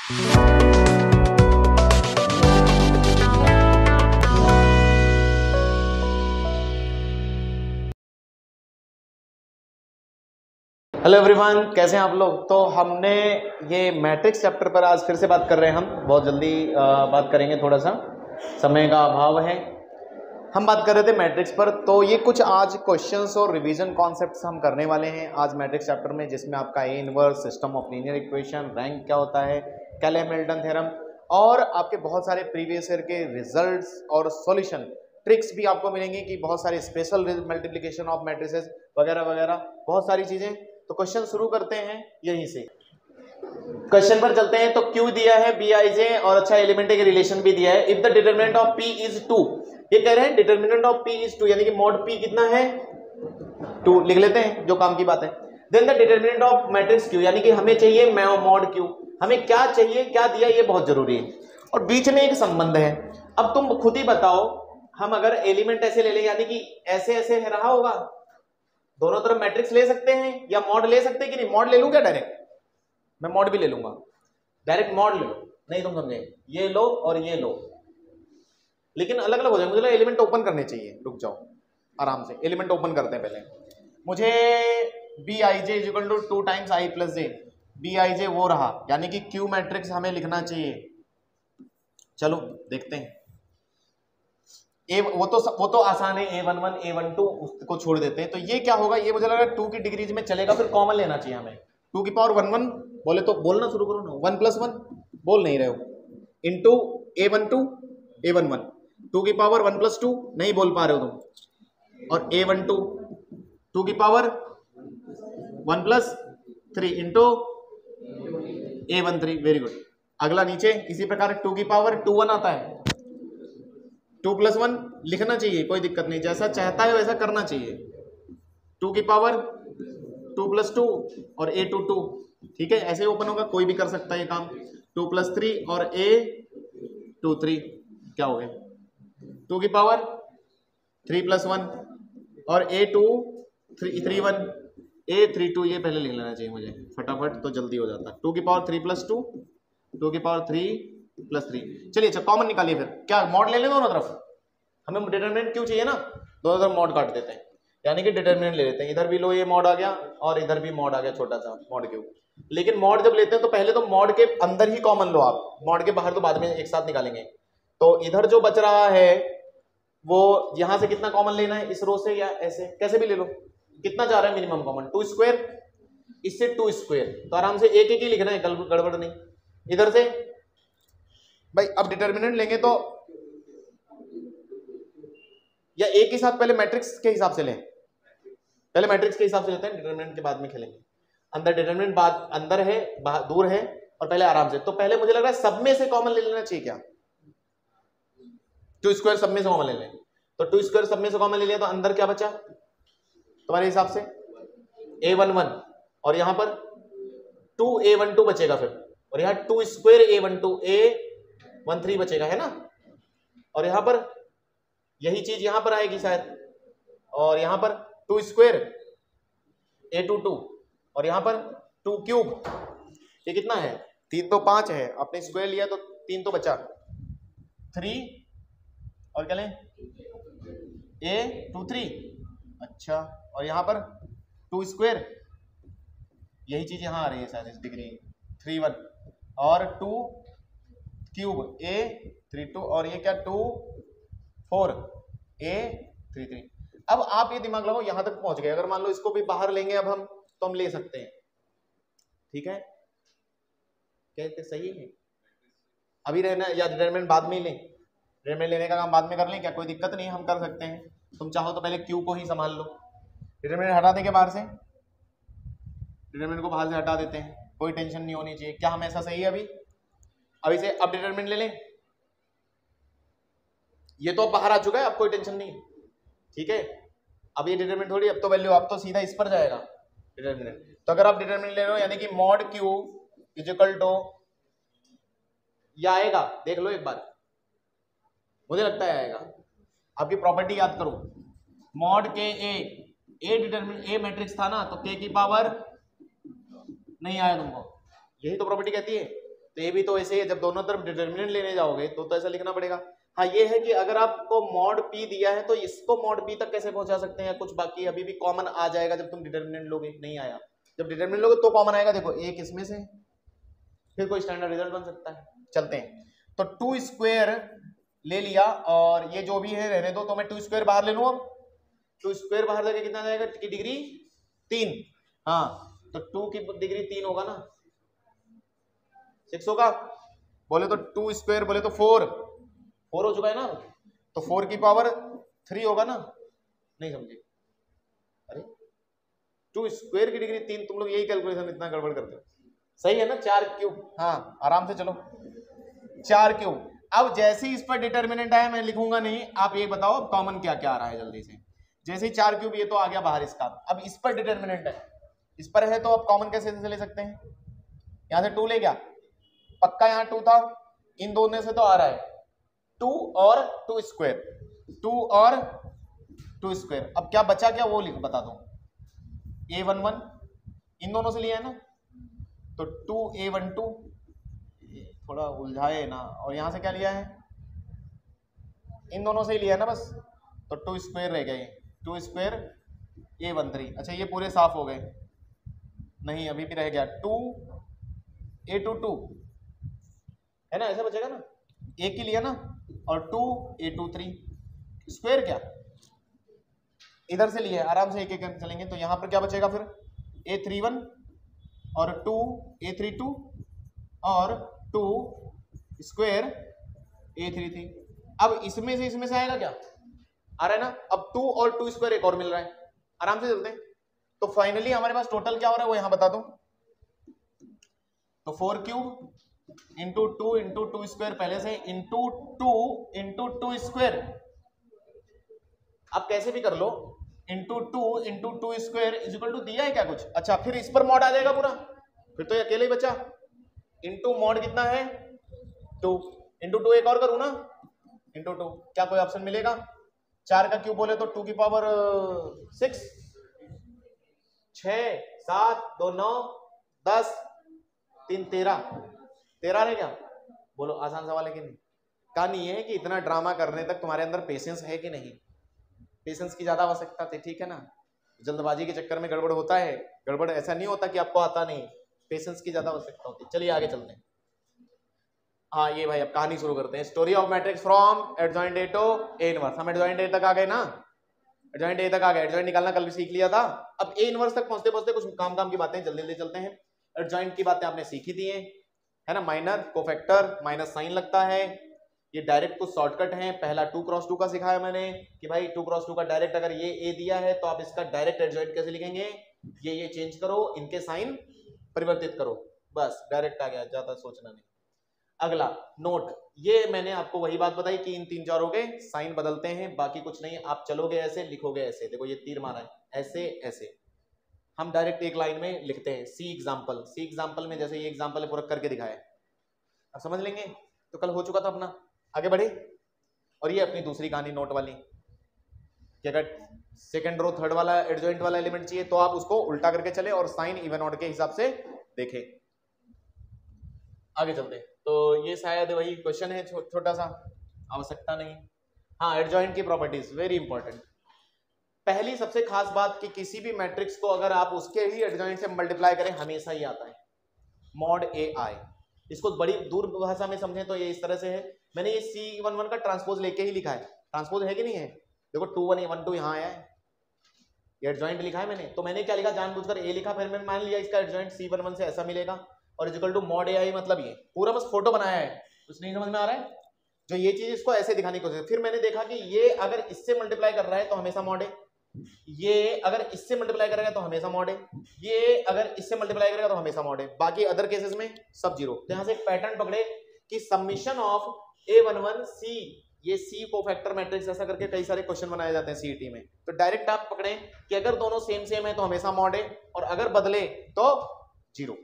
Hello everyone, कैसे हैं आप लोग। तो हमने ये मैट्रिक्स चैप्टर पर आज फिर से बात कर रहे हैं। हम बहुत जल्दी बात करेंगे, थोड़ा सा समय का अभाव है। हम बात कर रहे थे मैट्रिक्स पर, तो ये कुछ आज क्वेश्चंस और रिवीजन कॉन्सेप्ट्स हम करने वाले हैं आज मैट्रिक्स चैप्टर में, जिसमें आपका A inverse, system of linear equation, rank क्या होता है, कैले-हैमिल्टन थ्योरम और आपके बहुत सारे प्रीवियस ईयर के रिजल्ट्स और सॉल्यूशन ट्रिक्स भी आपको मिलेंगी कि बहुत सारे स्पेशल मल्टीप्लिकेशन ऑफ मैट्रिसेस वगैरह वगैरह बहुत सारी चीजें। तो क्वेश्चन शुरू करते हैं यहीं से। क्वेश्चन पर चलते हैं। तो क्यू दिया है Bij और अच्छा एलिमेंट के रिलेशन भी दिया है। If the determinant of P is 2, ये कह रहे हैं डिटरमिनेंट ऑफ P इज 2 यानी कि मॉड P कितना है 2 लिख लेते हैं, जो काम की बात है। Then the determinant of matrix Q यानी कि हमें चाहिए मॉड Q, हमें क्या चाहिए, क्या दिया, ये बहुत जरूरी है। और बीच में एक संबंध है। अब तुम खुद ही बताओ, हम अगर एलिमेंट ऐसे ले लें यानी कि ऐसे ऐसे रहा होगा, दोनों तरफ मैट्रिक्स ले सकते हैं या मॉड ले सकते हैं कि नहीं। मॉड ले लूं क्या डायरेक्ट, मैं मॉड भी ले लूंगा, डायरेक्ट मॉड ले लो। नहीं तुम समझे, ये लो और ये लो, लेकिन अलग अलग हो जाए। मुझे एलिमेंट ओपन करने चाहिए, रुक जाओ आराम से। एलिमेंट ओपन करते हैं पहले। मुझे Bij equal to 2 times i plus j, Bij वो रहा यानी कि क्यू मैट्रिक्स हमें लिखना चाहिए। चलो देखते हैं। वो तो आसान है, A11 A12 उसको छोड़ देते हैं। तो ये क्या होगा, ये मुझे लग रहा है 2 की डिग्रीज में चलेगा, फिर कॉमन लेना चाहिए हमें। 2 की पावर 1 1 बोले तो बोलना शुरू करो ना, 1 + 1 बोल नहीं रहे हो, इंटू A12 A11, 2 की पावर 1 + 2 नहीं बोल पा रहे हो तुम, और A12 2 की power 1 + 3 into A13। Very good. अगला नीचे इसी प्रकार 2 की पावर 2 1 आता है, 2 + 1 लिखना चाहिए, कोई दिक्कत नहीं, जैसा चाहता है वैसा करना चाहिए। 2 की पावर 2 + 2 और A22, ठीक है, ऐसे ओपन होगा, कोई भी कर सकता है ये काम। 2 + 3 और A23 क्या हो गया, 2 की पावर 3 + 1 और A31 A32, ये पहले लिख लेना चाहिए मुझे फटाफट, तो जल्दी हो जाता। 2 की पावर 3 + 2, 2 की पावर 3 + 3। चलिए अच्छा कॉमन निकालिए, फिर क्या मॉड ले लें दोनों तरफ, हमें डिटरमिनेंट क्यों चाहिए ना, दोनों तरफ मॉड काट देते हैं, यानी कि डिटरमिनेंट ले लेते हैं। इधर भी लो ये मॉड आ गया और इधर भी मॉड आ गया, छोटा सा मॉड क्यू। लेकिन मॉड जब लेते हैं तो पहले तो मॉड के अंदर ही कॉमन लो आप, मॉड के बाहर तो बाद में एक साथ निकालेंगे। तो इधर जो बच रहा है वो यहां से कितना कॉमन लेना है, इस रो से या ऐसे कैसे भी ले लो। कितना जा रहा है मिनिमम कॉमन, 2², इससे 2², तो आराम से एक एक ही लिखना है, गड़बड़ नहीं। इधर से भाई अब डिटरमिनेंट लेंगे तो या एक ही साथ पहले मैट्रिक्स के हिसाब से लें, पहले मैट्रिक्स के हिसाब से लेते हैं, डिटरमिनेंट के बाद में खेलेंगे। अंदर डिटरमिनेंट बाद अंदर है, बाहर दूर है, और पहले आराम से। तो पहले मुझे लग रहा है सब में से कॉमन ले लेना चाहिए क्या, 2² सब में से कॉमन ले लें। तो 2² सब में से कॉमन ले लिया, तो अंदर क्या बचा तुम्हारे हिसाब से A11, और यहां पर 2A12 बचेगा फिर, और यहां 2² A12 A13 बचेगा, है ना। और यहां पर यही चीज यहां पर आएगी शायद, और यहां पर 2² A22 और यहां पर 2³ ये कितना है 3 तो 5 है, आपने स्क्वायर लिया तो 3 तो बचा 3, और क्या लें A23, अच्छा, और यहां पर 2², यही चीज यहां आ रही है शायद इस डिग्री 3 1, और 2³ A32, और ये क्या 2 4 A33। अब आप ये दिमाग लगाओ, यहां तक पहुंच गए। अगर मान लो इसको भी बाहर लेंगे अब हम, तो हम ले सकते हैं, ठीक है, कहते सही है। अभी रहना या डिटरमिनेंट बाद में ही लें, डिटरमिनेंट लेने का काम बाद में कर लें क्या, कोई दिक्कत नहीं, हम कर सकते हैं। तुम चाहो तो पहले क्यू को ही संभाल लो, डिटरमिनेंट हटा देंगे बाहर से, डिटरमिनेंट को बाहर से हटा देते हैं, कोई टेंशन नहीं होनी चाहिए। क्या हम ऐसा सही है अभी से अब डिटरमिनेंट ले लें, ये तो अब बाहर आ चुका है, अब कोई टेंशन नहीं, ठीक है। अब ये डिटरमिनेंट थोड़ी, अब तो वैल्यू, अब तो सीधा इस पर जाएगा डिटरमिनेंट। तो अगर आप डिटरमिनेंट ले रहे हो यानी कि mod Q is equal to, या आएगा देख लो एक बार, मुझे लगता है आएगा। आपकी प्रॉपर्टी याद करो, मॉड के ए डिटरमिनेंट ए मैट्रिक्स था ना, तो के की पावर नहीं आया तुमको, यही तो प्रॉपर्टी कहती है। तो ये भी तो ऐसे ही है, जब दोनों तरफ डिटर्मिनेंट लेने जाओगे तो ऐसा लिखना पड़ेगा। हाँ ये है कि अगर आपको मॉड पी दिया है तो इसको मॉड पी तक कैसे पहुंचा सकते हैं, कुछ बाकी अभी भी कॉमन आ जाएगा जब तुम डिटर्मिनेंट लोगे, नहीं आया, जब डिटर्मिनेंट लोगे तो कॉमन आएगा, देखो एक इसमें से, फिर कोई स्टैंडर्ड रिजल्ट बन सकता है। चलते हैं, तो 2 स्क्वायर ले लिया और ये जो भी है रहने दो, तो मैं 2 स्क्वायर बाहर ले लूं। अब 2 स्क्वायर बाहर जाके कितना जाएगा की डिग्री 3, हाँ तो 2 की डिग्री 3 होगा ना, 6 होगा, बोले तो 2 स्क्वायर बोले तो 4 हो चुका है ना, तो 4 की पावर 3 होगा ना, नहीं समझे, अरे 2 स्क्वायर की डिग्री 3, तुम लोग यही कैलकुलेशन इतना गड़बड़ करते हो, सही है ना, 4 क्यूब, हाँ आराम से चलो 4 क्यूब। अब जैसे ही इस पर डिटर्मिनेंट आया मैं लिखूंगा नहीं, आप ये बताओ अब कॉमन क्या क्या आ रहा है जल्दी से, जैसे ही 4 क्यूब ये तो आ गया बाहर इसका, अब इस पर डिटर्मिनेंट है, इस पर है तो अब कॉमन कैसे ले सकते हैं, यहां से 2 ले गया, पक्का यहाँ 2 था, इन दोनों से तो आ रहा है 2 और 2 स्क्वायर, 2 और 2 स्क्वायर, अब क्या बचा क्या वो लिख बता दो, a11 इन दोनों से लिया है ना, तो 2a12 थोड़ा उलझाए ना, और यहां से क्या लिया है, इन दोनों से ही लिया है ना बस, तो 2 स्क्वायर रह गए, 2 स्क्वायर a13, अच्छा ये पूरे साफ हो गए, नहीं अभी भी रह गया 2a22 है ना, ऐसा बचेगा ना, एक ही लिया ना, और 2a23 स्क्वायर क्या इधर से लिया है, आराम से एक एक चलेंगे, तो यहां पर क्या बचेगा फिर a31 और 2a32 और 2 स्क्वायर a33, अब इसमें से आएगा क्या, आ रहा है ना, अब 2 और 2 स्क्वायर एक और मिल रहा है, आराम से चलते हैं, तो फाइनली हमारे पास टोटल क्या हो रहा है वो यहां बता दो, तो 4 क्यूब इंटू 2 इंटू 2 स्क्वायर पहले से, इंटू 2 इंटू 2 स्क्वायर, आप कैसे भी कर लो, into 2 into 2 square is equal to दिया है क्या कुछ, अच्छा फिर इस पर मॉड आ जाएगा पूरा, फिर तो ये अकेले ही बचा, इंटू मॉड कितना है 2, इंटू 2 एक और करूं ना, इंटू 2, क्या कोई ऑप्शन मिलेगा, 4 का क्यूब बोले तो 2 की पावर 6, 6 7 2 9 10 3 13 है क्या, बोलो आसान सवाल है कि नहीं, कहानी ये है कि इतना ड्रामा करने तक तुम्हारे अंदर पेशेंस है कि नहीं, पेशेंस की ज्यादा आवश्यकता थी, ठीक है ना, जल्दबाजी के चक्कर में गड़बड़ होता है, गड़बड़ ऐसा नहीं होता कि आपको आता नहीं, पेशेंस की ज्यादा आवश्यकता होती है। चलिए आगे चलते हैं, हाँ ये भाई अब कहानी शुरू करते हैं, story of matrix from adjoint A to A inverse, हम एडजॉइंट ए तक आ गए ना, एडजॉइंट ए तक आ गए, एडजॉइंट निकालना कल भी सीख लिया था, अब ए इनवर्स तक पहुंचते पहुंचते कुछ काम की बातें जल्दी जल्दी चलते हैं, एडजॉइंट की बातें आपने सीखी दी है ना, माइनर कोफैक्टर माइनस साइन लगता है, ये डायरेक्ट कुछ शॉर्टकट है, पहला 2 क्रॉस 2 का सिखाया मैंने कि भाई 2 क्रॉस 2 का डायरेक्ट, अगर ये ए दिया है तो आप इसका डायरेक्ट एडजॉइंट कैसे लिखेंगे, ये चेंज करो, इनके साइन परिवर्तित करो, बस डायरेक्ट आ गया, ज्यादा सोचना नहीं। अगला नोट, ये मैंने आपको वही बात बताई कि इन 3 4 हो गए, साइन बदलते हैं, बाकी कुछ नहीं, आप चलोगे ऐसे लिखोगे ऐसे, देखो ये तीर मारा है ऐसे ऐसे, हम डायरेक्ट एक लाइन में लिखते हैं, सी एग्जाम्पल में जैसे ये एग्जाम्पल पूरा करके दिखाया, अब समझ लेंगे, तो कल हो चुका था अपना, आगे बढ़े, और ये अपनी दूसरी कहानी नोट वाली, कि अगर सेकंड रो थर्ड वाला एडजॉइंट वाला एलिमेंट चाहिए तो आप उसको उल्टा करके चले और साइन इवन ऑड के हिसाब से देखें। आगे चलते, तो ये शायद वही क्वेश्चन है, छोटा सा, आवश्यकता नहीं। हाँ, एडजॉइंट की प्रॉपर्टीज वेरी इंपॉर्टेंट। पहली सबसे खास बात कि किसी भी मैट्रिक्स को अगर आप उसके ही एडजॉइंट से मल्टीप्लाई करें हमेशा ही आता है मॉड ए आई। इसको बड़ी दूर भाषा में समझें तो ये इस तरह से है, मैंने ये C11 का ट्रांसपोज लेके ही लिखा है, ट्रांसपोज है कि नहीं है, देखो 2 1 1 2 यहाँ आया है, ये एडजॉइंट लिखा है मैंने, तो मैंने क्या लिखा, जानबूझकर ए लिखा, फिर मैंने मान लिया इसका एडजॉइंट C11 से ऐसा मिलेगा और इक्वल टू मॉड ए आई, मतलब ये पूरा बस फोटो बनाया है, कुछ नहीं समझ में आ रहा है, जो ये चीज इसको ऐसे दिखाने की कोशिश। फिर मैंने देखा कि ये अगर इससे मल्टीप्लाई कर रहा है तो हमेशा मॉड है, ये अगर इससे मल्टीप्लाई करेगा तो हमेशा मॉड है, ये अगर इससे मल्टीप्लाई करेगा तो हमेशा मॉड है, बाकी अदर केसेस में सब जीरो। तो यहां से एक पैटर्न पकड़े कि समीशन ऑफ A11 C, ये C कोफैक्टर मैट्रिक्स ऐसा करके कई सारे क्वेश्चन बनाए जाते हैं सीईटी में, तो डायरेक्ट आप पकड़े कि अगर दोनों सेम सेम है तो हमेशा मॉड है और अगर बदले तो जीरो,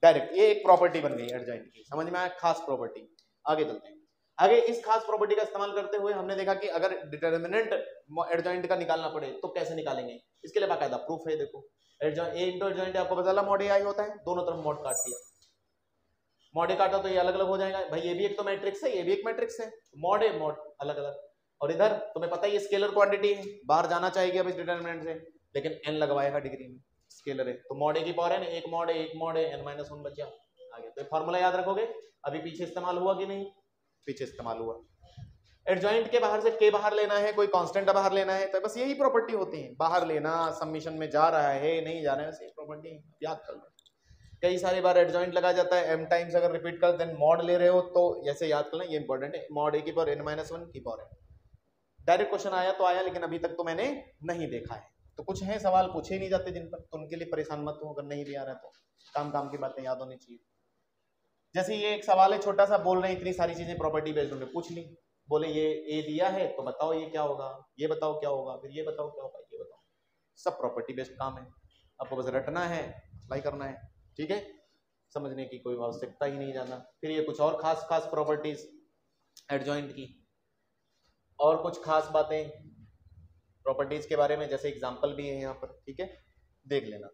डायरेक्ट। ये एक प्रॉपर्टी बन गई एडजॉइंट की, समझ में आया, खास प्रॉपर्टी। आगे चलते हैं, आगे इस खास प्रॉपर्टी का इस्तेमाल करते हुए हमने देखा कि अगर डिटर्मिनेंट एडजॉइंट का निकालना पड़े तो कैसे निकालेंगे, इसके लिए बाकायदा प्रूफ है। देखो एडजॉइंट ए इंटू एडजॉइंट आपको पता चला मॉड ए आई होता है, दोनों तरफ मॉड काट दिया, मॉड ए काटा तो ये अलग अलग हो जाएगा भाई, ये भी एक तो मैट्रिक्स है, ये भी एक मैट्रिक्स है, मॉड ए मॉड अलग अलग। और इधर तुम्हें पता है ये स्केलर क्वांटिटी है, बाहर जाना चाहिए अब इस डिटरमिनेंट से, लेकिन n लगवाएगा डिग्री में, स्केलर है तो मॉड ए की पावर n, एक मॉड ए n-1 बचा आ गया। तो फॉर्मूला याद रखोगे, अभी पीछे इस्तेमाल हुआ कि नहीं, पीछे इस्तेमाल हुआ। एडजॉइंट के बाहर से के बाहर लेना है, कोई कांस्टेंट बाहर लेना है, तो बस यही प्रॉपर्टी होती है, बाहर लेना, सबमिशन में जा रहा है नहीं जा रहा है, सही प्रॉपर्टी याद कर लो। कई सारी बार एडजॉइंट लगा जाता है, m टाइम्स अगर रिपीट कर देन मॉड ले रहे हो तो ऐसे याद कर लें, ये इंपॉर्टेंट है, मॉड a की पावर n-1 की पावर n। डायरेक्ट क्वेश्चन आया तो आया, लेकिन अभी तक तो मैंने नहीं देखा है, तो कुछ है सवाल पूछे नहीं जाते जिन पर, तो उनके लिए परेशान मत हो, अगर नहीं भी आ रहा है तो काम काम की बातें याद होनी चाहिए। जैसे ये एक सवाल है छोटा सा, बोल रहे हैं इतनी सारी चीजें प्रॉपर्टी बेस्ड होंगे, पूछ ली, बोले ये ए दिया है तो बताओ ये क्या होगा, ये बताओ क्या होगा, फिर ये बताओ क्या होगा, ये बताओ, सब प्रॉपर्टी बेस्ड काम है, आपको बस रटना है, अप्लाई करना है, ठीक है, समझने की कोई आवश्यकता ही नहीं जाना। फिर ये कुछ और खास खास प्रॉपर्टीज एडजॉइंट की, और कुछ खास बातें प्रॉपर्टीज के बारे में, जैसे एग्जांपल भी है यहाँ पर, ठीक है, देख लेना।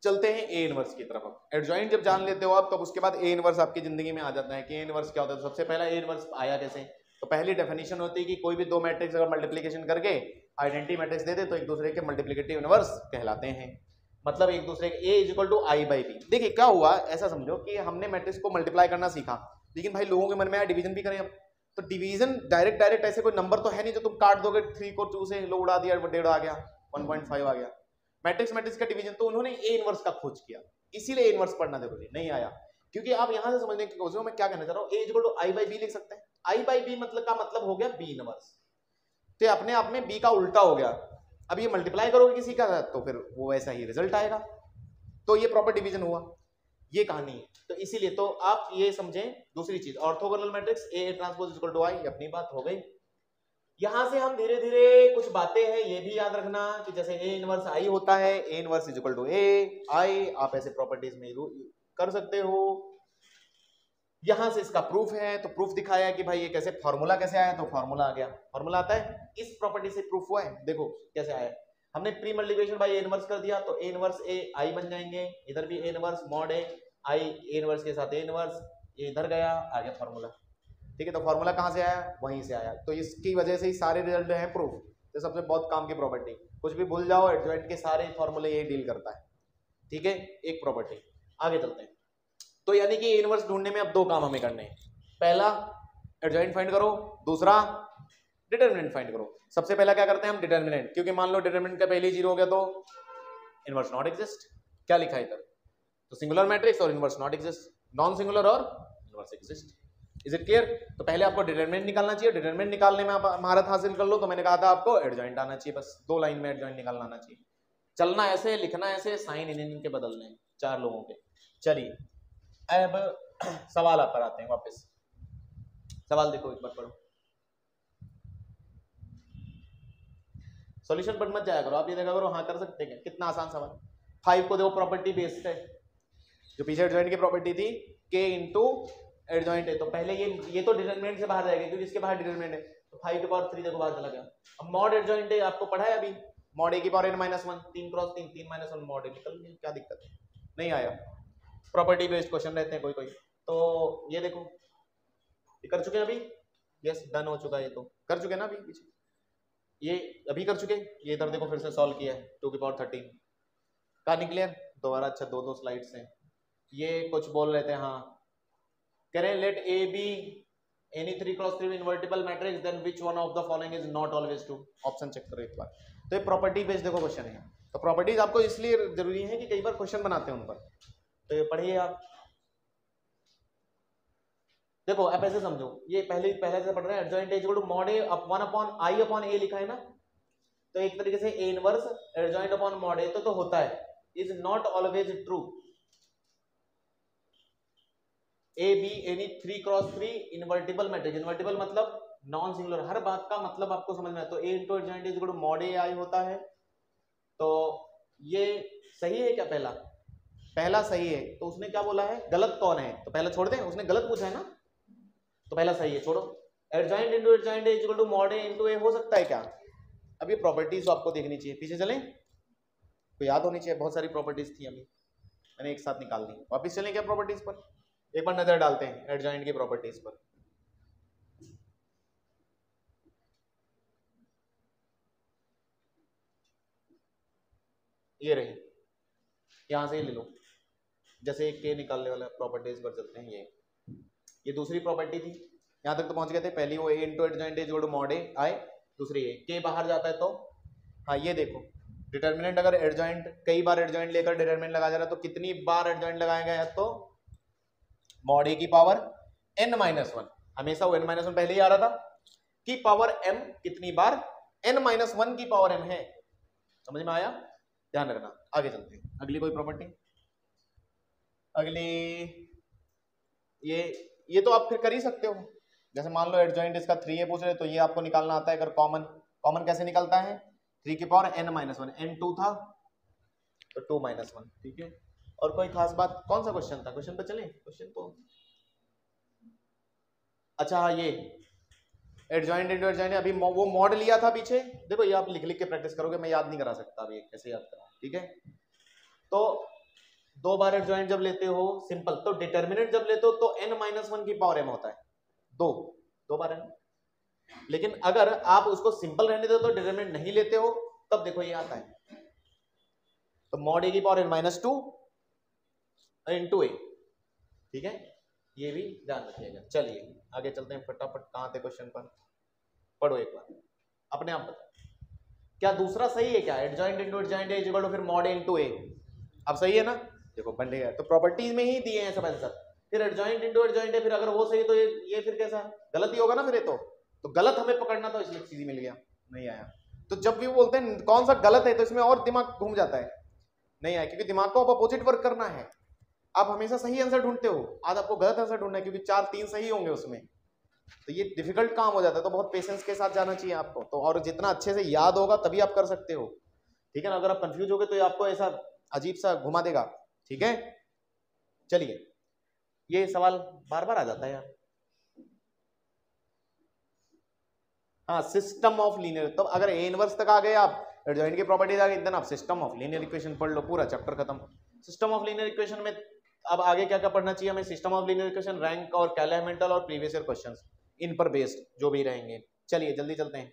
चलते हैं ए इनवर्स की तरफ। एडजॉइंट जब जान लेते हो आप, तब उसके बाद ए इनवर्स आपकी जिंदगी में आ जाता है कि ए इनवर्स क्या होता है। तो सबसे पहला ए इनवर्स आया कैसे, तो पहली डेफिनेशन होती है कि कोई भी दो मैट्रिक्स अगर मल्टीप्लिकेशन करके आइडेंटिटी मैट्रिक्स दे दे तो एक दूसरे के मल्टीप्लिकेटिव इनवर्स कहलाते हैं, मतलब एक दूसरे के A is equal to I by B. देखिए क्या हुआ, ऐसा समझो कि हमने मैट्रिक्स को मल्टीप्लाई करना सीखा, लेकिन भाई लोगों के मन में आया डिवीजन भी करें अब, तो डिवीजन डायरेक्ट ऐसे कोई नंबर तो है नहीं जो तुम काट दोगे, 3 को 2 से लो उड़ा दिया, 1.5 आ गया, 1.5 आ गया। मैट्रिक्स का डिवीजन तो उन्होंने ए इनवर्स का खोज किया, इसीलिए ए इनवर्स पढ़ना जरूरी नहीं आया, क्योंकि आप यहां से समझने की कोशिश, मैं क्या कहना चाह रहा हूं, A equal to I by B लिख सकते हैं, आई बाई बी मतलब हो गया बी इनवर्स, तो अपने आप में बी का उल्टा हो गया। अब ये मल्टीप्लाई करोगे किसी का तो फिर वो वैसा ही रिजल्ट आएगा, तो ये प्रॉपर डिवीजन हुआ, ये कहानी है। तो इसीलिए तो आप ये समझें। दूसरी चीज orthogonal matrix A transpose equal to I, अपनी बात हो गई। यहां से हम धीरे धीरे कुछ बातें हैं ये भी याद रखना कि जैसे ए इनवर्स आई होता है, A inverse is equal to A I, आप ऐसे प्रॉपर्टीज में कर सकते हो। यहां से इसका प्रूफ है, तो प्रूफ दिखाया कि भाई ये कैसे, फॉर्मूला कैसे आया, तो फॉर्मूला आ गया, फॉर्मूला आता है इस प्रॉपर्टी से प्रूफ हुआ है, देखो कैसे आया, हमने pre multiplication bye A inverse कर दिया तो ए इनवर्स ए आई बन जाएंगे, इधर भी A inverse mod A I, A inverse के साथ ए इनवर्स, ये इधर गया, आ गया फॉर्मूला, ठीक है। तो फॉर्मूला कहां से आया, वहीं से आया, तो इसकी वजह से ही सारे रिजल्ट हैं प्रूफ। तो सबसे बहुत काम की प्रॉपर्टी, कुछ भी भूल जाओ, एडजॉइंट के सारे फॉर्मूले यही डील करता है, ठीक है, एक प्रॉपर्टी। आगे चलते हैं। तो यानी कि इनवर्स ढूंढने में अब दो काम हमें करने हैं, पहला एडजॉइंट फाइंड करो, दूसरा डिटरमिनेंट फाइंड करो। सबसे पहला क्या करते हैं हम, डिटरमिनेंट, क्योंकि मान लो डिटरमिनेंट का पहले 0 हो गया तो इनवर्स नॉट एग्जिस्ट। क्या लिखा है इधर, तो सिंगुलर मैट्रिक्स और inverse not exist, non singular और inverse exist. Is it clear. तो पहले आपको डिटरमिनेंट निकालना चाहिए, डिटरमिनेंट निकालने में आप महारत हासिल कर लो, तो मैंने कहा था आपको एडजॉइंट आना चाहिए, बस 2 लाइन में एडजॉइंट निकालना आना चाहिए। चलना ऐसे, लिखना ऐसे, साइन इन के बदलने 4 लोगों के। चलिए अब सवाल आप पर आते हैं वापस। सवाल देखो एक बार पढ़ो, सॉल्यूशन पर मत जाया करो, आप ये देखा करो हाँ कर सकते हैं, कितना आसान सवाल। 5 को देखो प्रॉपर्टी बेस्ड है, जो पीछे एडजॉइंट की प्रॉपर्टी थी के इंटू एडजॉइंट है, तो पहले ये तो डिटरमिनेंट से बाहर जाएगा क्योंकि इसके बाहर डिटरमिनेंट है, तो 5 की पावर 3 देखो बाहर चला गया। अब मॉड एडजॉइंट है, आपको पढ़ा है अभी, मॉड ए की पावर n-1, 3 क्रॉस 3, 3 - 1 मॉड ए, निकल गया, क्या दिक्कत है, नहीं आया। प्रॉपर्टी बेस्ड क्वेश्चन रहते हैं कोई कोई, तो ये देखो ये कर चुके हैं अभी, यस डन हो चुका है, ये तो कर चुके हैं ना अभी पीछे, ये अभी कर चुके, ये इधर देखो फिर से सॉल्व किया है 2 की पावर 13, कहानी क्लियर। दोबारा अच्छा 2 स्लाइड्स हैं, ये कुछ बोल रहे थे, हाँ कह रहे हैं let A B any 3 cross 3 invertible matrix then which one of the following is not always true. Option check करो एक बार। तो ये प्रॉपर्टी बेस्ड देखो क्वेश्चन है, तो प्रॉपर्टीज आपको इसलिए जरूरी है कि कई बार क्वेश्चन बनाते हैं उन पर, तो ये पढ़िए आप। देखो आप ऐसे समझो, ये पहले से पढ़ रहे हैं, adjoint is equal to mod A 1 upon I upon A लिखा है ना, तो एक तरीके से A inverse adjoint upon mod A तो होता है, is not always true. A B any 3 cross 3 invertible matrix, invertible मतलब नॉन सिंगुलर, हर बात का मतलब आपको समझ में आया, तो A into adjoint is equal to mod A I होता है। तो ये सही है क्या, पहला सही है, तो उसने क्या बोला है, गलत कौन है, तो पहला छोड़ दें, उसने गलत पूछा है ना, तो पहला सही है, छोड़ो। Adjoint into adjoint is equal to mod A into A हो सकता है क्या। अब ये प्रॉपर्टीज आपको देखनी चाहिए, पीछे चलें, तो याद होनी चाहिए, बहुत सारी प्रॉपर्टीज थी अभी मैंने एक साथ निकाल दी, वापिस चलें क्या प्रॉपर्टीज पर, एक बार नजर डालते हैं एडजॉइंट की प्रॉपर्टीज पर। ये रही, यहां से ही ले लो, जैसे के निकालने वाला प्रॉपर्टीज पर चलते हैं। ये दूसरी प्रॉपर्टी थी, यहां तक तो पहुंच गए थे। पहली वो A into adjoint is equal to mod A I, दूसरी ए के बाहर जाता है तो हाँ ये देखो डिटर्मिनेंट अगर एडजॉइंट कई बार एडजॉइंट लेकर डिटर्मिनेंट लगाया जा रहा है तो कितनी बार एडजॉइंट लगाया गया है, तो मॉड ए की पावर n-1, हमेशा वो n-1 पहले ही आ रहा था की पावर m कितनी बार n-1 की पावर m है। समझ में आया, ध्यान रखना। आगे चलते हैं, अगली कोई प्रॉपर्टी, अगली ये तो आप फिर कर ही सकते हो। जैसे मान लो एडजॉइंट इसका 3a पूछ रहे तो ये आपको निकालना आता है। अगर कॉमन कैसे निकलता है, 3 की पावर n-1, n2 था तो 2-1, ठीक है। और कोई खास बात, कौन सा क्वेश्चन था, क्वेश्चन पे चले, क्वेश्चन तो अच्छा हाँ ये एडजॉइंट इंटू एडजॉइंट, अभी वो मॉड लिया था पीछे, देखो ये आप लिख लिख के प्रैक्टिस करोगे, मैं याद नहीं करा सकता अभी कैसे याद करा, ठीक है। तो 2 बार एडजॉइंट जब लेते हो सिंपल, तो डिटर्मिनेंट जब लेते हो तो n-1 की पावर m होता है, दो बार n। लेकिन अगर आप उसको सिंपल रहने दो तो डिटर्मिनेंट नहीं लेते हो, तब देखो ये आता है, तो मॉड a की पावर n-2 इंटू a, ठीक है। ये भी ध्यान रखिएगा। चलिए आगे चलते हैं फटाफट, कहां थे क्वेश्चन पर, पढ़ो एक बार अपने आप बताओ क्या दूसरा सही है क्या, adjoint into adjoint is equal to फिर मॉड a इंटू a, अब सही है ना, देखो बन गया। तो प्रॉपर्टीज में ही दिए हैं सब आंसर, फिर एडजॉइंट इंटू एडजॉइंट है, फिर अगर वो सही तो ये फिर कैसा गलत ही होगा ना फिर, ये तो गलत हमें पकड़ना था इसलिए सीधी मिल गया, नहीं आया। तो जब भी बोलते हैं कौन सा गलत है तो इसमें और दिमाग घूम जाता है, नहीं आया, क्योंकि दिमाग को आप अपोजिट वर्क करना है। आप हमेशा सही आंसर ढूंढते हो, आज आपको गलत आंसर ढूंढना है, क्योंकि 4-3 सही होंगे उसमें, तो ये डिफिकल्ट काम हो जाता है। तो बहुत पेशेंस के साथ जाना चाहिए आपको, तो और जितना अच्छे से याद होगा तभी आप कर सकते हो, ठीक है ना। अगर आप कंफ्यूज हो गए तो ये आपको ऐसा अजीब सा घुमा देगा, ठीक है। चलिए ये सवाल बार बार आ जाता है यार, हाँ सिस्टम ऑफ लीनियर, तो अगर ए इनवर्स तक आ गए आप, एडजॉइंट की प्रॉपर्टीज आ गई, देन आप सिस्टम ऑफ लीनियर इक्वेशन पढ़ लो, पूरा चैप्टर खत्म। सिस्टम ऑफ लीनियर इक्वेशन में अब आगे क्या क्या पढ़ना चाहिए हमें, system of linear equation, rank और कैलेमेंटल और प्रीवियस ईयर क्वेश्चंस, इन पर बेस्ड जो भी रहेंगे। चलिए जल्दी चलते हैं,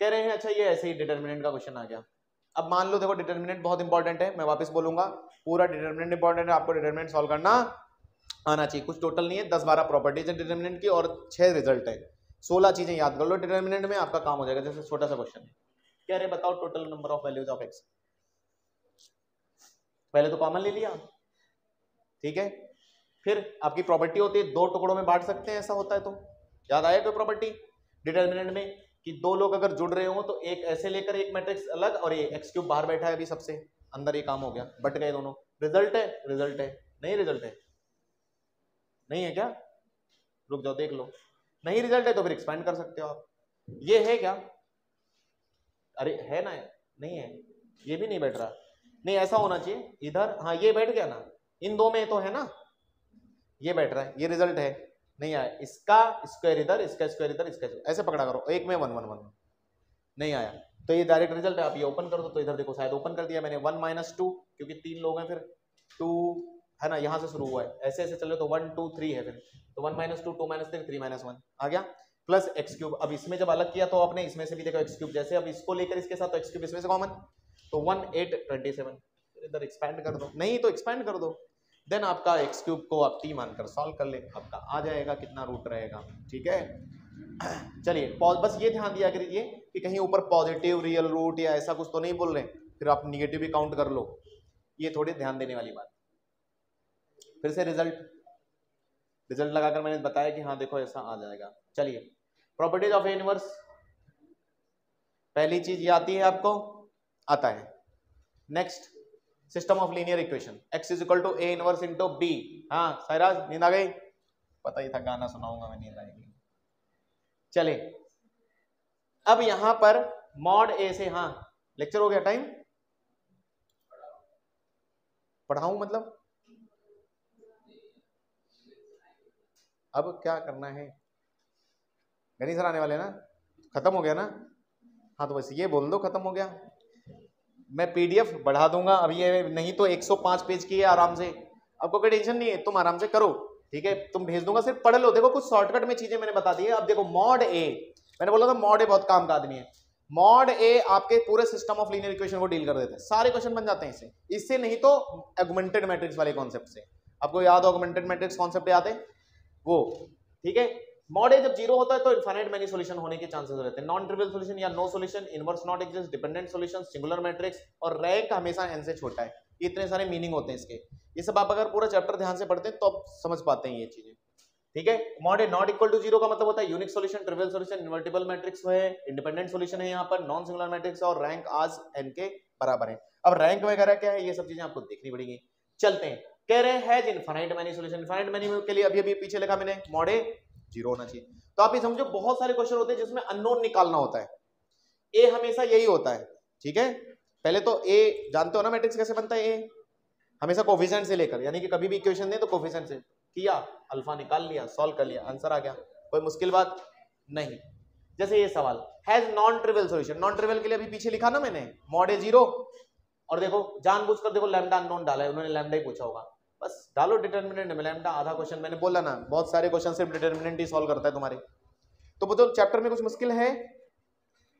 कह रहे हैं अच्छा ये ऐसे ही डिटर्मिनेंट का क्वेश्चन आ गया। अब मान लो देखो डिटर्मिनेंट बहुत इंपॉर्टेंट है, मैं वापस बोलूंगा पूरा डिटर्मिनेंट इंपॉर्टेंट है, आपको डिटर्मिनेंट सॉल्व करना आना चाहिए। कुछ टोटल नहीं है, 10-12 प्रॉपर्टीज है डिटर्मिनेंट की और 6 रिजल्ट है, 16 चीजें याद कर लो डिटर्मिनेंट में, आपका काम हो जाएगा। जैसे छोटा सा क्वेश्चन है, कह रहे बताओ total number of values of x, पहले तो कॉमन ले लिया, ठीक है। फिर आपकी प्रॉपर्टी होती है 2 टुकड़ों में बांट सकते हैं, ऐसा होता है तो याद आया कोई प्रॉपर्टी डिटर्मिनेंट में, कि 2 लोग अगर जुड़ रहे हो तो एक ऐसे लेकर एक मैट्रिक्स अलग, और ये एक्स क्यूब बाहर बैठा है अभी सबसे अंदर, ये काम हो गया, बट गए दोनों। रिजल्ट है, रिजल्ट है, नहीं रिजल्ट है, नहीं है क्या, रुक जाओ देख लो, नहीं रिजल्ट है तो फिर एक्सपेंड कर सकते हो आप। ये है क्या, अरे है ना, नहीं है, ये भी नहीं बैठ रहा, नहीं ऐसा होना चाहिए इधर, हाँ ये बैठ गया ना, इन 2 में तो है ना, ये बैठ रहा है, ये रिजल्ट है, नहीं आया। इसका स्क्वायर इधर, इसका स्क्वायर इधर, इसका ऐसे पकड़ा करो, एक में 1-1-1 नहीं आया, तो ये डायरेक्ट रिजल्ट है। आप ये ओपन कर दो, तो इधर देखो शायद ओपन कर दिया मैंने, 1-2 क्योंकि 3 लोग हैं, फिर 2 है ना, यहाँ से शुरू हुआ है, ऐसे ऐसे चल रहे तो 1-2-3 है, फिर तो 1-2 2-3 3-1 आ गया, प्लस एक्स क्यूब। अब इसमें जब अलग किया तो आपने इसमें से भी देखो एक्स क्यूब, जैसे अब इसको लेकर इसके साथ तो एक्स क्यूब इसमें से कॉमन, तो 1-8-27, इधर एक्सपैंड कर दो, नहीं तो एक्सपैंड कर दो, देन आपका एक्स क्यूब को आप t मानकर सॉल्व कर ले, आपका आ जाएगा कितना रूट रहेगा, ठीक है। चलिए बस ये ध्यान दिया करिए कि कहीं ऊपर पॉजिटिव रियल रूट या ऐसा कुछ तो नहीं बोल रहे, फिर आप निगेटिव भी काउंट कर लो, ये थोड़ी ध्यान देने वाली बात। फिर से रिजल्ट लगाकर मैंने बताया कि हाँ देखो ऐसा आ जाएगा। चलिए प्रॉपर्टीज ऑफ ए इनवर्स, पहली चीज ये आती है आपको, आता है। Next system of linear equation, x is equal to A inverse into B. हाँ साइराज नींद आ गई, पता ही था गाना सुनाऊंगा मैं, नींद आएगी। चले अब यहां पर मॉड ए से, हाँ लेक्चर हो गया, टाइम पढ़ाऊं मतलब, अब क्या करना है, गणेश सर आने वाले ना, खत्म हो गया ना, हाँ तो बस ये बोल दो खत्म हो गया, मैं पीडीएफ बढ़ा दूंगा। अब ये नहीं तो 105 पेज की है, आराम से, आपको कोई टेंशन नहीं है, तुम आराम से करो, ठीक है, तुम भेज दूंगा, सिर्फ पढ़ लो। देखो कुछ शॉर्टकट में चीजें मैंने बता दी है। अब देखो मॉड ए, मैंने बोला था मॉड ए बहुत काम का आदमी है। मॉड ए आपके पूरे सिस्टम ऑफ लीनियर इक्वेशन को डील कर देते हैं, सारे क्वेश्चन बन जाते हैं इससे। इससे नहीं तो ऑगमेंटेड मैट्रिक्स वाले कॉन्सेप्ट से। आपको याद हो ऑगमेंटेड मैट्रिक्स कॉन्सेप्ट याद है वो, ठीक है। मॉड ए जब जीरो होता है तो इनफाइनाइट मेनी सॉल्यूशन होने के चांसेस रहते हैं, नॉन ट्रिवियल सॉल्यूशन या no solution, inverse not exist, dependent solution, singular matrix, और रैंक हमेशा n से छोटा है। इतने सारे मीनिंग होते हैं इसके। ये सब आप अगर पूरा चैप्टर ध्यान से पढ़ते हैं तो आप समझ पाते हैं ये चीजें, ठीक है। Mod A not equal to zero का मतलब होता है unique solution, trivial solution, invertible matrix है, इंडिपेंडेंट सॉल्यूशन है यहाँ पर, नॉन सिंगुलर मैट्रिक्स, और रैंक आज n के बराबर है। अब रैंक वगैरह क्या है ये सब चीजें आपको देखनी पड़ेगी। चलते हैं, कह रहे हैं infinite many solution. Infinite many के लिए अभी पीछे लिखा मैंने मॉड ए जीरो होना चाहिए। तो आप ये समझो बहुत सारे क्वेश्चन होते हैं जिसमें अननोन निकालना होता है। ए हमेशा यही होता है, ठीक है। पहले तो ए जानते हो ना मैट्रिक्स कैसे बनता है, ए हमेशा कोफिशिएंट से लेकर, यानी कि कभी भी इक्वेशन दे तो कोफिशिएंट से किया, अल्फा निकाल लिया, सॉल्व कर लिया, आंसर आ गया, कोई मुश्किल बात नहीं। जैसे ये सवाल has non trivial solution, non trivial के लिए अभी पीछे लिखा ना मैंने मॉड ए जीरो, और देखो जानबूझकर देखो लैम्डा अननोन डाला है, उन्होंने लैम्डा ही पूछा होगा, बस डालो डिटरमिनेंट में लैम्डा। आधा क्वेश्चन मैंने बोला ना, बहुत सारे क्वेश्चन सिर्फ डिटरमिनेंट ही सॉल्व करता है तुम्हारे। तो बोलो चैप्टर में कुछ मुश्किल है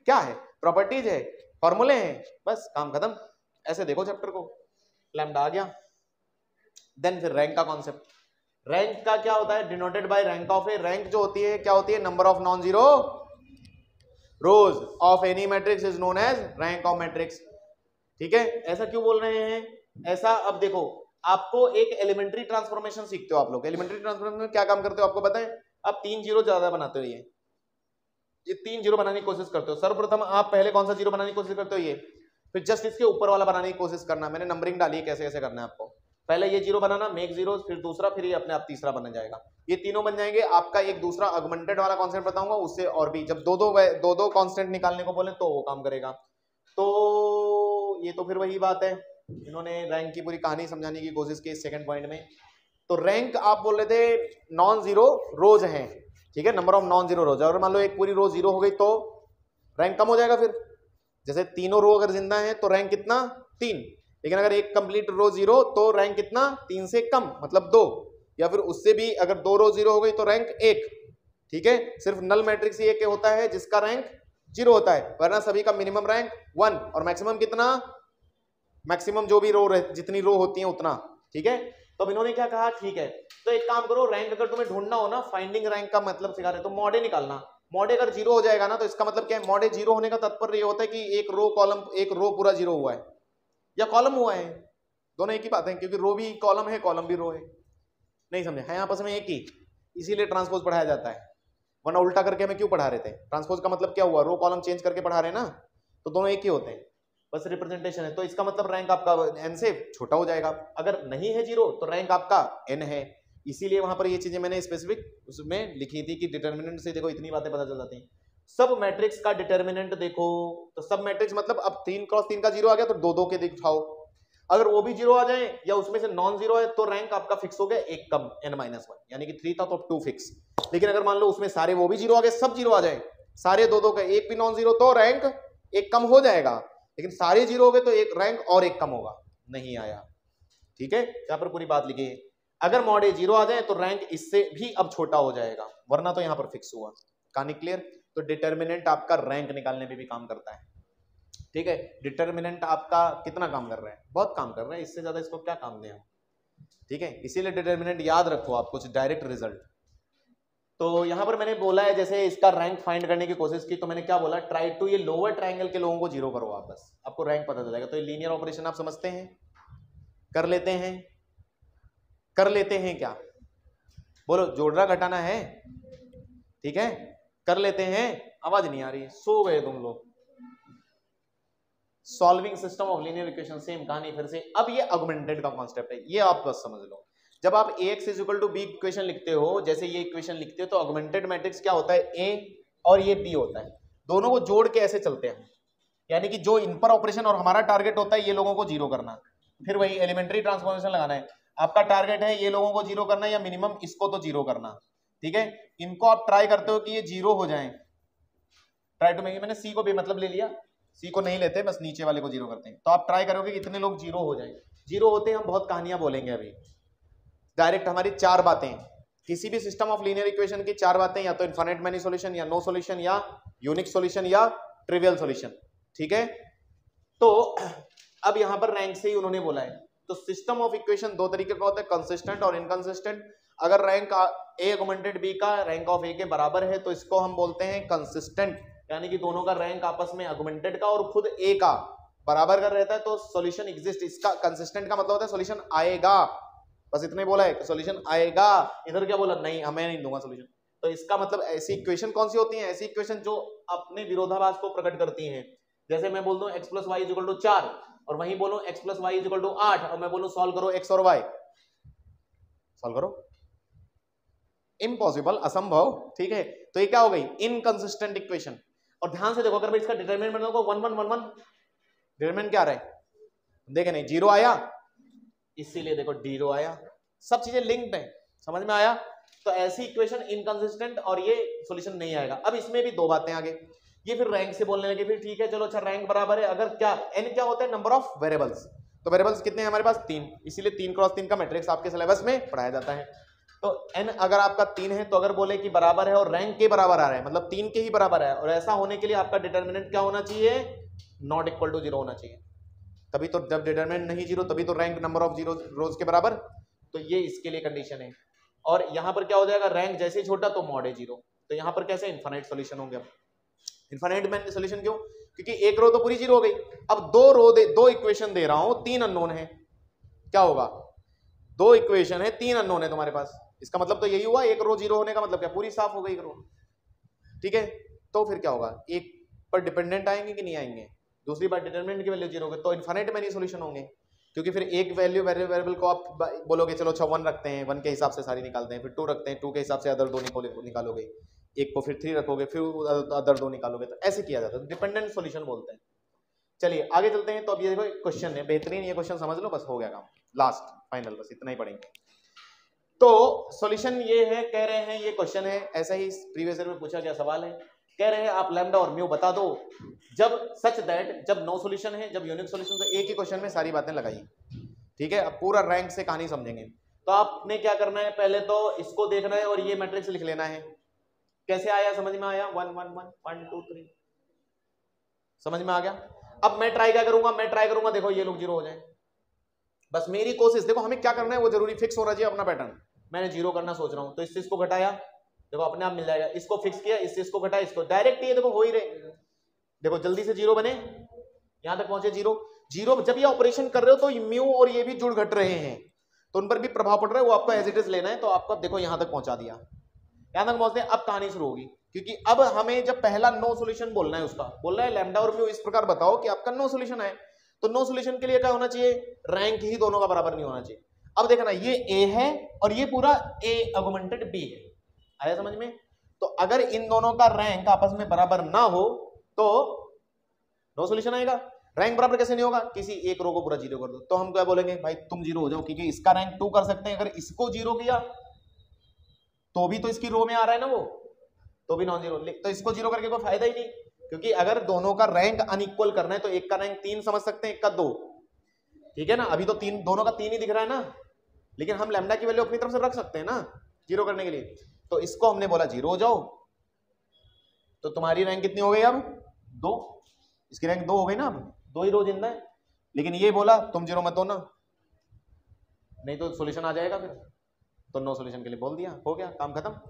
क्या है, प्रॉपर्टीज है, फॉर्मूले हैं, बस काम खत्म। ऐसे देखो चैप्टर को, लैम्डा आ गया। देन फिर रैंक का कॉन्सेप्ट, रैंक का क्या होता है, denoted by rank of A. Rank जो होती है क्या होती है, number of non zero rows of any matrix is known as rank of matrix, ठीक है। ऐसा क्यों बोल रहे हैं ऐसा, अब देखो आपको एक एलिमेंट्री ट्रांसफॉर्मेशन सीखते हो आप लोग। एलिमेंट्री ट्रांसफॉर्मेशन में क्या काम करते हो आपको पता है, आप 3 जीरो ज्यादा बनाते हो, ये 3 जीरो बनाने की कोशिश करते हो। सर्वप्रथम आप पहले कौन सा जीरो बनाने की कोशिश करते हो, ये, फिर जस्ट इसके ऊपर वाला बनाने की कोशिश करना। मैंने नंबरिंग डाली है कैसे कैसे करना है आपको। पहले ये जीरो बनाना, मेक जीरो, फिर दूसरा, फिर ये अपने आप तीसरा बन जाएगा। ये तीनों बन जाएंगे। आपका एक दूसरा ऑगमेंटेड वाला कॉन्सेप्ट बताऊंगा, उससे और भी जब दो दो कांस्टेंट निकालने को बोले तो वो काम करेगा। तो ये तो फिर वही बात है, इन्होंने रैंक की पूरी कहानी समझाने की कोशिश की सेकंड पॉइंट में। तो रैंक आप बोल रहे थे नॉन जीरो रोज हैं, ठीक है, नंबर ऑफ नॉन जीरो रोज। और मान लो एक पूरी रो जीरो हो गई तो रैंक कम हो जाएगा। फिर जैसे तीनों रो अगर जिंदा है तो रैंक कितना, 3, लेकिन अगर एक कंप्लीट रो जीरो तो रैंक कितना, 3 से कम मतलब 2, या फिर उससे भी अगर 2 रो जीरो हो गई तो रैंक 1, ठीक है। सिर्फ नल मैट्रिक्स ये होता है जिसका रैंक 0 होता है, वरना सभी का मिनिमम रैंक 1 और मैक्सिमम कितना, मैक्सिमम जो भी रो जितनी रो होती है उतना, ठीक है। तो अब इन्होंने क्या कहा, ठीक है तो एक काम करो, रैंक अगर तुम्हें ढूंढना हो ना, फाइंडिंग रैंक का मतलब सिखा रहे तो मॉड ए निकालना। मॉड ए अगर 0 हो जाएगा ना तो इसका मतलब क्या है, मॉड ए 0 होने का तात्पर्य ये होता है कि एक रो कॉलम, एक रो पूरा 0 हुआ है या कॉलम हुआ है, दोनों एक ही बात है, क्योंकि रो भी कॉलम है, कॉलम भी रो है। नहीं समझे, है आपस में एक ही, इसीलिए ट्रांसपोज पढ़ाया जाता है, वरना उल्टा करके हमें क्यों पढ़ा रहे थे। ट्रांसपोज का मतलब क्या हुआ, रो कॉलम चेंज करके पढ़ा रहे हैं ना, तो दोनों एक ही होते हैं, बस रिप्रेजेंटेशन है। तो इसका मतलब रैंक आपका n से छोटा हो जाएगा। अगर नहीं है 0 तो रैंक आपका n है, इसीलिए वहां पर ये चीजें मैंने स्पेसिफिक उसमें लिखी थी कि डिटर्मिनेंट से देखो इतनी बातें पता चल जाती हैं। सब मैट्रिक्स का डिटर्मिनेंट देखो, तो सब मैट्रिक्स मतलब अब 3 क्रॉस 3 का 0 आ गया तो 2 2 के दिखाओ, अगर वो भी 0 आ जाए या उसमें से नॉन 0 है तो रैंक आपका फिक्स हो गया, एक कम n-1, यानी कि 3 था तो 2 फिक्स। लेकिन अगर मान लो उसमें सारे वो भी 0 आ गए, सब 0 आ जाए, सारे 2 2 का, एक भी नॉन 0 तो रैंक एक कम हो जाएगा, लेकिन सारे 0 हो गए तो एक रैंक और एक कम होगा, नहीं आया, ठीक है। यहाँ पर पूरी बात लिखी है, अगर मॉड ए 0 आ जाए तो रैंक इससे भी अब छोटा हो जाएगा, वरना तो यहाँ पर फिक्स हुआ। कहानी क्लियर। तो डिटर्मिनेंट आपका रैंक निकालने में भी काम करता है, ठीक है। डिटर्मिनेंट आपका कितना काम कर रहा है, बहुत काम कर रहा है, इससे ज्यादा इसको क्या काम दें हम, ठीक है। इसीलिए डिटर्मिनेंट याद रखो आप, कुछ डायरेक्ट रिजल्ट। तो यहां पर मैंने बोला है जैसे इसका रैंक फाइंड करने की कोशिश की, तो मैंने क्या बोला, ट्राई टू ये लोअर ट्रायंगल के लोगों को 0 करो आप, बस आपको रैंक पता चल जाएगा। तो ये लीनियर ऑपरेशन आप समझते हैं, कर लेते हैं, कर लेते हैं क्या, बोलो जोड़ना घटाना है, ठीक है, कर लेते हैं। आवाज नहीं आ रही, सो गए तुम लोग। Solving system of linear equation, same कहानी फिर से। अब ये ऑगमेंटेड का कॉन्सेप्ट है, ये आप बस समझ लो। जब आप ax equal to b equation लिखते हो, जैसे ये इक्वेशन लिखते हो, तो ऑगमेंटेड मैट्रिक्स क्या होता है, a और ये b होता है, दोनों को जोड़ के ऐसे चलते हैं, यानी कि जो इन पर ऑपरेशन और हमारा टारगेट होता है ये लोगों को 0 करना। फिर वही एलिमेंट्री ट्रांसफॉर्मेशन लगाना है, आपका टारगेट है ये लोगों को 0 करना या मिनिमम इसको तो 0 करना, ठीक है। इनको आप ट्राई करते हो कि ये 0 हो जाए, ट्राई टू मेक, मैंने सी को भी मतलब ले लिया, सी को नहीं लेते, बस नीचे वाले को 0 करते हैं। तो आप ट्राई करोगे कि इतने लोग 0 हो जाए, 0 होते हैं हम बहुत कहानियां बोलेंगे अभी। डायरेक्ट हमारी 4 बातें, किसी भी सिस्टम ऑफ लीनियर इक्वेशन की चार बातें, या तो इनफाइनाइट मैनी सॉल्यूशन, या नो सॉल्यूशन, या यूनिक सॉल्यूशन, या ट्रिवियल सॉल्यूशन। ठीक है, तो अब यहां पर रैंक से ही उन्होंने बोला है। तो सिस्टम ऑफ इक्वेशन दो तरीके का होता है, कंसिस्टेंट और इनकंसिस्टेंट। अगर रैंक ए ऑगमेंटेड बी का रैंक ऑफ ए के बराबर है तो इसको हम बोलते हैं कंसिस्टेंट, यानी कि दोनों का रैंक आपस में ऑगमेंटेड का और खुद ए का बराबर का रहता है तो सॉल्यूशन एग्जिस्ट। इसका कंसिस्टेंट का मतलब होता है सॉल्यूशन आएगा, बस इतने बोला है सॉल्यूशन आएगा। इधर क्या बोला, नहीं हमें नहीं दूंगा सॉल्यूशन। तो इसका मतलब ऐसी इक्वेशन कौन सी होती है, ऐसी इक्वेशन जो अपने विरोधाभास को प्रकट करती हैं। जैसे मैं बोल दूं x plus y is equal to 4 और वहीं बोलूं x plus y is equal to 8 और मैं बोलूं सॉल्व करो x और y, सॉल्व करो, इम्पॉसिबल, असंभव। ठीक है, तो ये क्या हो गई, इनकंसिस्टेंट इक्वेशन। और ध्यान से देखो, अगर मैं इसका डिटरमिनेंट बनाऊंगा 1 1 1 1, डिटरमिनेंट क्या आ रहा है, देखे नहीं, 0 आया, इसीलिए देखो 0 आया, सब चीजें लिंक्ड है, समझ में आया। तो ऐसी इक्वेशन इनकंसिस्टेंट और ये सॉल्यूशन नहीं आएगा। अब इसमें भी दो बातें आगे, ये फिर रैंक से बोलने लगे, फिर ठीक है चलो अच्छा रैंक बराबर है अगर क्या n क्या होता है, नंबर ऑफ वेरिएबल्स। तो वेरिएबल्स कितने हैं हमारे पास, 3, इसीलिए 3 क्रॉस 3 का मैट्रिक्स आपके सिलेबस में पढ़ाया जाता है। तो n अगर आपका 3 है तो अगर बोले कि बराबर है और रैंक के बराबर आ रहा है, मतलब 3 के ही बराबर है, और ऐसा होने के लिए आपका डिटरमिनेंट क्या होना चाहिए, नॉट इक्वल टू 0 होना चाहिए। तभी तो, जब डिटरमिनेंट नहीं 0 तभी तो रैंक नंबर ऑफ जीरो रोज के बराबर। तो ये इसके लिए कंडीशन है। और यहां पर क्या हो जाएगा, रैंक जैसे ही छोटा तो मॉड है 0। तो यहां पर कैसे इनफाइनाइट सॉल्यूशन होंगे। अब इनफाइनाइट में सॉल्यूशन क्यों, क्योंकि एक रो तो पूरी 0 हो गई, अब दो इक्वेशन दे रहा हूं, 3 अननोन है, क्या होगा, 2 इक्वेशन है, 3 अननोन है तुम्हारे पास। इसका मतलब तो यही हुआ, एक रो 0 होने का मतलब क्या, पूरी साफ हो गई रो। ठीक है, तो फिर क्या होगा, एक पर डिपेंडेंट आएंगे कि नहीं आएंगे, दूसरी बार डिटरमिनेंट की वैल्यू 0 होगी, तो इनफाइनाइट मैनी सॉल्यूशन होंगे। क्योंकि फिर एक वैल्यू वेरिएबल को आप बोलोगे चलो अच्छा 1 रखते हैं, 1 के हिसाब से सारी निकालते हैं, फिर 2 रखते हैं, 2 के हिसाब से अदर 2 निकालोगे, एक को फिर 3 रखोगे, फिर अदर 2 निकालोगे, तो ऐसे किया जाता है, डिपेंडेंट सॉल्यूशन बोलते हैं। चलिए आगे चलते हैं। तो अब ये देखो क्वेश्चन है, बेहतरीन ये क्वेश्चन समझ लो, बस हो गया काम, लास्ट फाइनल, बस इतना ही पढ़ेंगे। तो सॉल्यूशन ये है, कह रहे हैं ये क्वेश्चन है, ऐसा ही प्रीवियस ईयर में पूछा गया सवाल है, कह रहे हैं आप लैम्डा और म्यू बता दो जब सच दैट, जब नो सॉल्यूशन है, जब यूनिक सॉल्यूशन। तो एक ही क्वेश्चन में सारी बातें लगाई, ठीक है। अब पूरा रैंक से कहानी समझेंगे। तो आपने क्या करना है, पहले तो इसको देखना है और ये मैट्रिक्स लिख लेना है। कैसे आया, समझ में आया, 1 1 1 1 2 3, समझ में आ गया। अब मैं ट्राई क्या करूंगा, मैं ट्राई करूंगा देखो ये लोग 0 हो जाए, बस मेरी कोशिश। देखो हमें क्या करना है, वो जरूरी फिक्स होना चाहिए अपना पैटर्न। मैंने 0 करना सोच रहा हूं, तो इस चीज को घटाया, देखो अपने आप मिल जाएगा। इसको फिक्स किया, इस चीज को घटाया, इसको डायरेक्ट, ये देखो हो ही रहे, देखो जल्दी से 0 बने, यहां तक पहुंचे 0 0। जब ये ऑपरेशन कर रहे हो तो म्यू और ये भी जुड़ घट रहे हैं, तो उन पर भी प्रभाव पड़ रहा है, वो आपको एज इट इज लेना है। तो आपको देखो यहां तक पहुंचा दिया, यहां तक पहुंचते हैं। अब कहानी शुरू होगी, क्योंकि अब हमें जब पहला नो सॉल्यूशन बोलना है, उसका बोलना है लैम्डा और म्यू इस प्रकार बताओ कि आपका नो सॉल्यूशन है। तो नो सॉल्यूशन के लिए क्या होना चाहिए, रैंक ही दोनों का बराबर नहीं होना चाहिए। अब देखना, ये ए है और ये पूरा ए ऑगमेंटेड बी है, आया समझ में। तो अगर इन दोनों का रैंक आपस में बराबर ना हो तो नो सॉल्यूशन आएगा। रैंक बराबर कैसे नहीं होगा, किसी एक रो को पूरा 0 कर दो। तो हम क्या बोलेंगे, भाई तुम 0 हो जाओ, क्योंकि इसका रैंक 2 कर सकते हैं। अगर इसको 0 किया तो भी तो इसकी रो में आ रहा है ना, वो तो भी नॉन 0। तो इसको 0 करके कोई फायदा ही नहीं, क्योंकि अगर दोनों का रैंक अनइक्वल करना है तो एक का रैंक 3 समझ सकते हैं, एक का 2, ठीक है ना। अभी तो 3, दोनों का 3 ही दिख रहा है ना, लेकिन हम लैम्डा की वैल्यू अपनी तरफ से रख सकते हैं ना 0 करने के लिए। तो इसको हमने बोला 0 हो जाओ, तो तुम्हारी रैंक कितनी हो गई अब 2, इसकी रैंक 2 हो गई ना, अब 2 ही रो जिंदा है। लेकिन ये बोला तुम 0 मत हो ना, नहीं तो सॉल्यूशन आ जाएगा फिर। तो नो सॉल्यूशन के लिए बोल दिया, हो गया काम खत्म।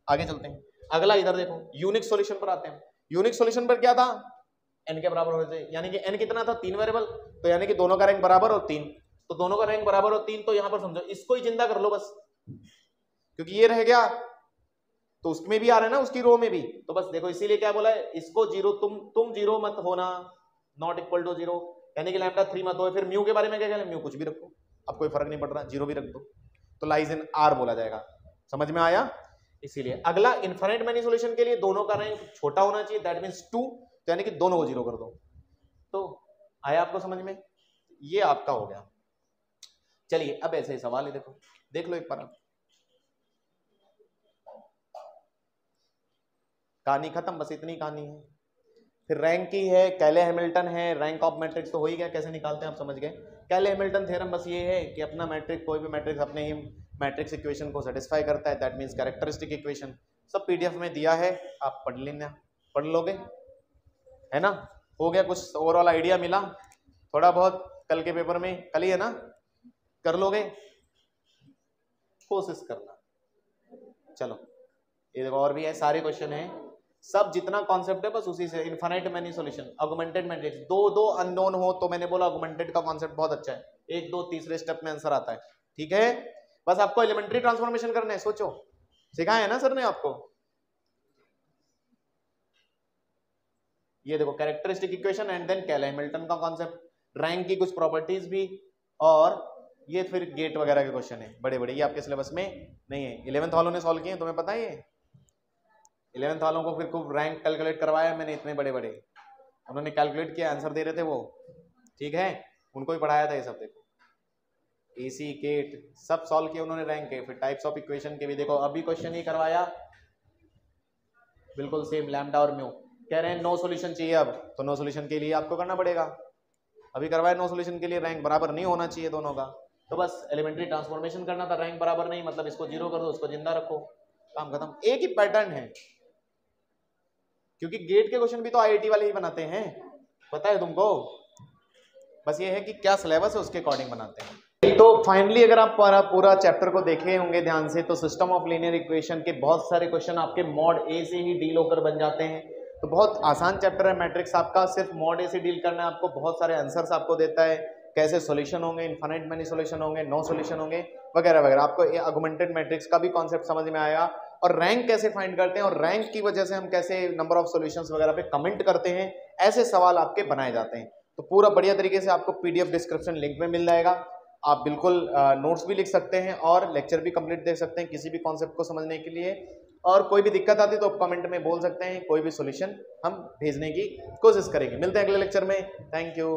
आगे चलते हैं, अगला इधर देखो, यूनिक सॉल्यूशन पर आते हैं। यूनिक सॉल्यूशन पर क्या था, n के बराबर होते, यानी कि n कितना था, 3 वेरिएबल, तो यानी कि दोनों का रैंक बराबर और 3, तो दोनों का रैंक बराबर और 3। तो यहां पर समझो, इसको ही जिंदा कर लो बस, क्योंकि ये रह गया तो उसमें भी आ रहा है ना, उसकी रो में भी। तो बस देखो, इसीलिए क्या बोला है, इसको 0, तुम 0 मत होना, नॉट इक्वल टू 0, यानी कि लैम्डा 3 मत हो। फिर म्यू के बारे में क्या कहना है, म्यू कुछ भी रखो, अब कोई फर्क नहीं पड़ रहा, 0 भी रख दो, तो लाइज इन आर बोला जाएगा। समझ में आया। इसीलिए अगला इनफाइनाइट मैनी सॉल्यूशन के लिए दोनों का रैंक छोटा होना चाहिए, दैट मींस 2, तो यानी कि दोनों को 0 कर दो। तो आया आपको समझ में, ये आपका हो गया। चलिए अब ऐसे ही सवाल है, देखो देख लो एक बार, कहानी खत्म, बस इतनी कहानी है। फिर रैंक की है, कैले हैमिल्टन है, रैंक ऑफ मैट्रिक्स तो हो ही गया, कैसे निकालते हैं आप समझ गए। कैले हैमिल्टन थ्योरम बस ये है कि अपना मैट्रिक्स, कोई भी मैट्रिक्स अपने ही मैट्रिक्स इक्वेशन को सेटिस्फाई करता है, दैट मीन्स कैरेक्टरिस्टिक इक्वेशन। सब पीडीएफ में दिया है, आप पढ़ लेना, पढ़ लोगे, है ना। हो गया, कुछ ओवरऑल आइडिया मिला थोड़ा बहुत, कल के पेपर में, कल ही है ना, कर लोगे, कोशिश करना। चलो ये देखो और भी है, सारे क्वेश्चन है, सब जितना कॉन्सेप्ट है बस उसी से। Infinite many solution, augmented matrix, दो अननोन हो तो मैंने बोला ऑगमेंटेड का कॉन्सेप्ट बहुत अच्छा है, 1 2 तीसरे स्टेप में आंसर आता है, ठीक है। बस आपको एलिमेंट्री ट्रांसफॉर्मेशन करना है, सोचो, सिखाया है ना सर ने आपको। ये देखो कैरेक्टरिस्टिक इक्वेशन एंड देन केल हैमिल्टन का कॉन्सेप्ट, रैंक की कुछ प्रॉपर्टीज भी, और ये फिर गेट वगैरह के क्वेश्चन है बड़े बड़े, ये आपके सिलेबस में नहीं है। 11th वालों ने सॉल्व किए, तुम्हें पता है ये 11th वालों को फिर खूब रैंक कैलकुलेट करवाया मैंने, इतने बड़े बड़े उन्होंने कैलकुलेट किया, आंसर दे रहे थे वो, ठीक है, उनको ही पढ़ाया था ये सब। देखो एसी केट सब सॉल्व किए उन्होंने रैंक के। फिर टाइप्स ऑफ इक्वेशन के भी देखो, अभी क्वेश्चन ही करवाया बिल्कुल सेम, लैम्डा और म्यू, कह रहे हैं नो सॉल्यूशन चाहिए अब, तो नो सॉल्यूशन के लिए आपको करना पड़ेगा, अभी करवाया नो सॉल्यूशन के लिए, रैंक बराबर नहीं होना चाहिए दोनों का, तो बस एलिमेंट्री ट्रांसफॉर्मेशन करना था, रैंक बराबर नहीं मतलब इसको 0 कर दो, उसको जिंदा रखो, काम खत्म। एक ही पैटर्न है, क्योंकि गेट के क्वेश्चन भी तो आईआईटी वाले ही बनाते हैं, पता है तुमको, बस ये है कि क्या सिलेबस है उसके अकॉर्डिंग बनाते हैं। तो फाइनली अगर आप पूरा चैप्टर को देखे होंगे ध्यान से, तो सिस्टम ऑफ लीनियर इक्वेशन के बहुत सारे क्वेश्चन आपके मॉड ए से ही डील होकर बन जाते हैं। तो बहुत आसान चैप्टर है मैट्रिक्स आपका, सिर्फ मॉड ए से डील करना है आपको, बहुत सारे आंसर्स आपको देता है, कैसे सॉल्यूशन होंगे, इनफाइनाइट मैनी सॉल्यूशन होंगे, नो सॉल्यूशन होंगे वगैरह वगैरह। आपको ऑगमेंटेड मैट्रिक्स का भी कॉन्सेप्ट समझ में आएगा, और रैंक कैसे फाइंड करते हैं, और रैंक की वजह से हम कैसे नंबर ऑफ सॉल्यूशंस वगैरह पे कमेंट करते हैं, ऐसे सवाल आपके बनाए जाते हैं। तो पूरा बढ़िया तरीके से आपको पीडीएफ डिस्क्रिप्शन लिंक में मिल जाएगा, आप बिल्कुल नोट्स भी लिख सकते हैं और लेक्चर भी कंप्लीट देख सकते हैं किसी भी कॉन्सेप्ट को समझने के लिए। और कोई भी दिक्कत आती तो आप कमेंट में बोल सकते हैं, कोई भी सॉल्यूशन हम भेजने की कोशिश करेंगे। मिलते हैं अगले लेक्चर में, थैंक यू।